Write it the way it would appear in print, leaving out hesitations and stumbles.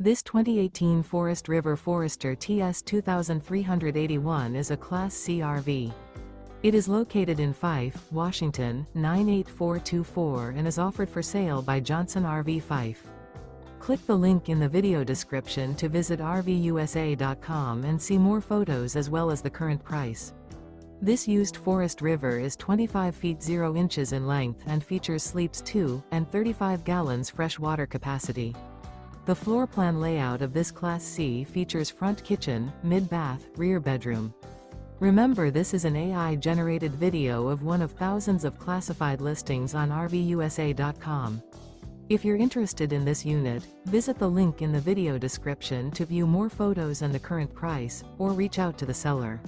This 2018 Forest River Forester TS 2381 is a Class C RV. It is located in Fife, Washington, 98424 and is offered for sale by Johnson RV Fife. Click the link in the video description to visit RVUSA.com and see more photos as well as the current price. This used Forest River is 25 feet 0 inches in length and features sleeps 2 and 35 gallons fresh water capacity. The floor plan layout of this Class C features front kitchen, mid-bath, rear bedroom. Remember, this is an AI-generated video of one of thousands of classified listings on RVUSA.com. If you're interested in this unit, visit the link in the video description to view more photos and the current price, or reach out to the seller.